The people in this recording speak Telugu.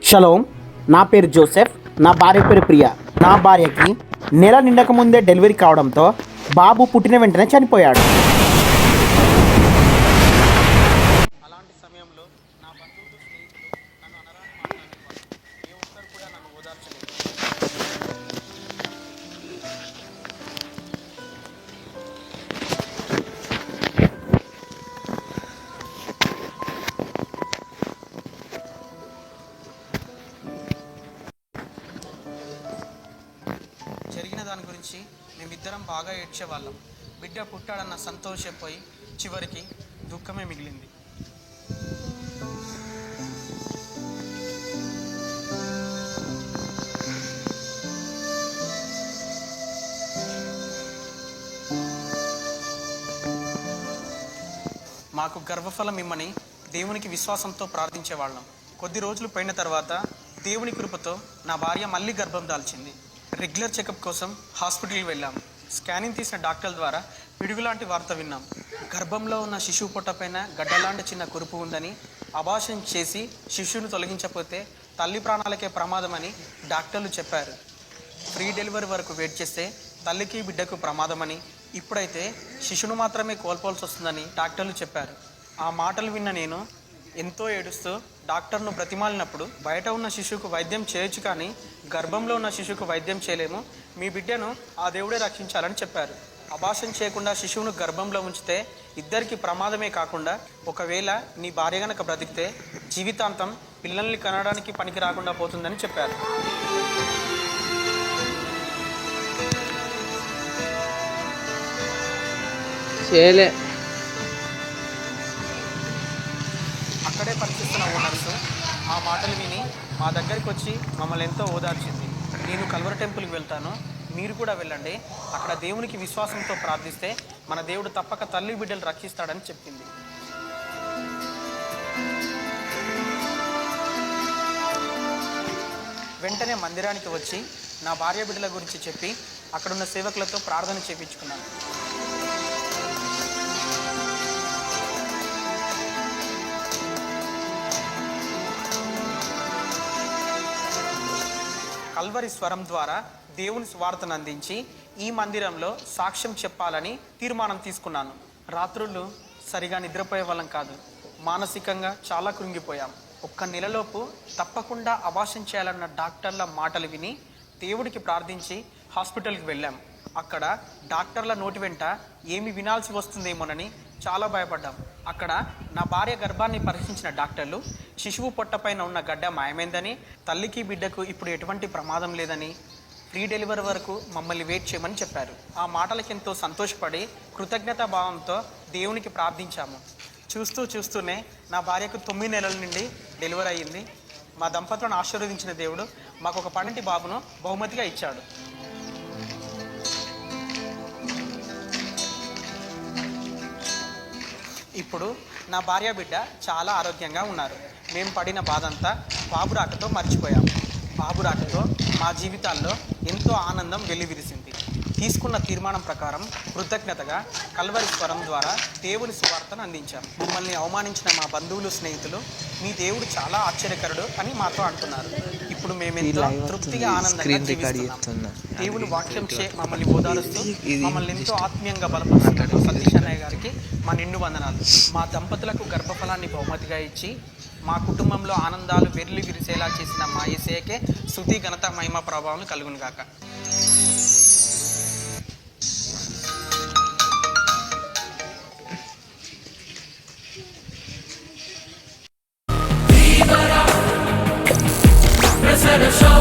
షలోమ్. నా పేరు జోసెఫ్. నా భార్య పేరు ప్రియా. నా భార్యకి నెల నిండక ముందే డెలివరీ కావడంతో బాబు పుట్టిన వెంటనే చనిపోయాడు. అలాంటి సమయంలో నా బంధువులు, స్నేహితులు నన్ను అనరాని మాట్లాడేవారు. ఏ ఒక్కరు కూడా నన్ను ఓదార్చలేదు. జరిగిన దాని గురించి మేమిద్దరం బాగా ఏడ్చేవాళ్ళం. బిడ్డ పుట్టాడన్న సంతోషపోయి చివరికి దుఃఖమే మిగిలింది. మాకు గర్భఫలం ఇమ్మని దేవునికి విశ్వాసంతో ప్రార్థించేవాళ్ళం. కొద్ది రోజులు పోయిన తర్వాత దేవుని కృపతో నా భార్య మళ్ళీ గర్భం దాల్చింది. రెగ్యులర్ చెకప్ కోసం హాస్పిటల్కి వెళ్ళాం. స్కానింగ్ తీసిన డాక్టర్ల ద్వారా పిడుగులాంటి వార్త విన్నాం. గర్భంలో ఉన్న శిశువు పొట్టపైన గడ్డలాంటి చిన్న కురుపు ఉందని, అబార్షన్ చేసి శిశువును తొలగించకపోతే తల్లి ప్రాణాలకే ప్రమాదమని డాక్టర్లు చెప్పారు. ఫ్రీ డెలివరీ వరకు వెయిట్ చేస్తే తల్లికి బిడ్డకు ప్రమాదమని, ఇప్పుడైతే శిశువును మాత్రమే కోల్పోవాల్సి వస్తుందని డాక్టర్లు చెప్పారు. ఆ మాటలు విన్న నేను ఎంతో ఏడుస్తూ డాక్టర్ను బ్రతిమాలినప్పుడు, బయట ఉన్న శిశువుకు వైద్యం చేయొచ్చు కానీ గర్భంలో ఉన్న శిశువుకు వైద్యం చేయలేము, మీ బిడ్డను ఆ దేవుడే రక్షించాలని చెప్పారు. అబార్షన్ చేయకుండా శిశువును గర్భంలో ఉంచితే ఇద్దరికి ప్రమాదమే కాకుండా, ఒకవేళ నీ భార్య గనక బ్రతికితే జీవితాంతం పిల్లల్ని కనడానికి పనికి రాకుండా పోతుందని చెప్పారు. అక్కడే పనిచేస్తున్న ఓనర్స్ ఆ మాటలు విని మా దగ్గరికి వచ్చి మమ్మల్ని ఎంతో ఓదార్చింది. నేను కల్వరి టెంపుల్కి వెళ్తాను, మీరు కూడా వెళ్ళండి, అక్కడ దేవునికి విశ్వాసంతో ప్రార్థిస్తే మన దేవుడు తప్పక తల్లి బిడ్డలు రక్షిస్తాడని చెప్పింది. వెంటనే మందిరానికి వచ్చి నా భార్య బిడ్డల గురించి చెప్పి అక్కడున్న సేవకులతో ప్రార్థన చేయించుకున్నాను. కల్వరి స్వరం ద్వారా దేవుని సువార్తను అందించి ఈ మందిరంలో సాక్ష్యం చెప్పాలని తీర్మానం తీసుకున్నాను. రాత్రుళ్ళు సరిగా నిద్రపోయే వాళ్ళం కాదు. మానసికంగా చాలా కృంగిపోయాం. ఒక్క నెలలోపు తప్పకుండా అబార్షన్ చేయాలన్న డాక్టర్ల మాటలు విని దేవుడికి ప్రార్థించి హాస్పిటల్కి వెళ్ళాం. అక్కడ డాక్టర్ల నోటి వెంట ఏమి వినాల్సి వస్తుందేమోనని చాలా భయపడ్డాం. అక్కడ నా భార్య గర్భాన్ని పరీక్షించిన డాక్టర్లు శిశువు పొట్టపైన ఉన్న గడ్డ మాయమైందని, తల్లికి బిడ్డకు ఇప్పుడు ఎటువంటి ప్రమాదం లేదని, ఫ్రీ డెలివరీ వరకు మమ్మల్ని వెయిట్ చేయమని చెప్పారు. ఆ మాటలకి ఎంతో సంతోషపడి కృతజ్ఞతా భావంతో దేవునికి ప్రార్థించాము. చూస్తూనే నా భార్యకు 9 నెలల నుండి డెలివరీ అయ్యింది. మా దంపతులను ఆశీర్వదించిన దేవుడు మాకు ఒక పండంటి బాబును బహుమతిగా ఇచ్చాడు. ఇప్పుడు నా భార్య బిడ్డ చాలా ఆరోగ్యంగా ఉన్నారు. మేము పడిన బాధంతా బాబు రాకతో మర్చిపోయాం. బాబు రాకతో మా జీవితాల్లో ఎంతో ఆనందం వెల్లివిరిసింది. తీసుకున్న తీర్మానం ప్రకారం కృతజ్ఞతగా కల్వరి స్వరం ద్వారా దేవుని సువార్తను అందించాం. మమ్మల్ని అవమానించిన మా బంధువులు, స్నేహితులు మీ దేవుడు చాలా ఆశ్చర్యకరుడు అని మాతో అంటున్నారు. ఇప్పుడు మేమెంతో తృప్తిగా ఆనందంగా జీవిస్తున్నాం. దేవుని వాక్యం చే మమ్మల్ని ఓదారుస్తూ మమ్మల్ని ఎంతో ఆత్మీయంగా బలపరుస్తున్నాడు సతీష్ అన్నయ్య గారికి మా నిండు వందనాలు. మా దంపతులకు గర్భఫలాన్ని బహుమతిగా ఇచ్చి మా కుటుంబంలో ఆనందాలు వెర్లి విరిసేలా చేసిన మా యేసయ్యకే స్తుతి, ఘనత, మహిమ, ప్రభావం కలుగును గాక. Show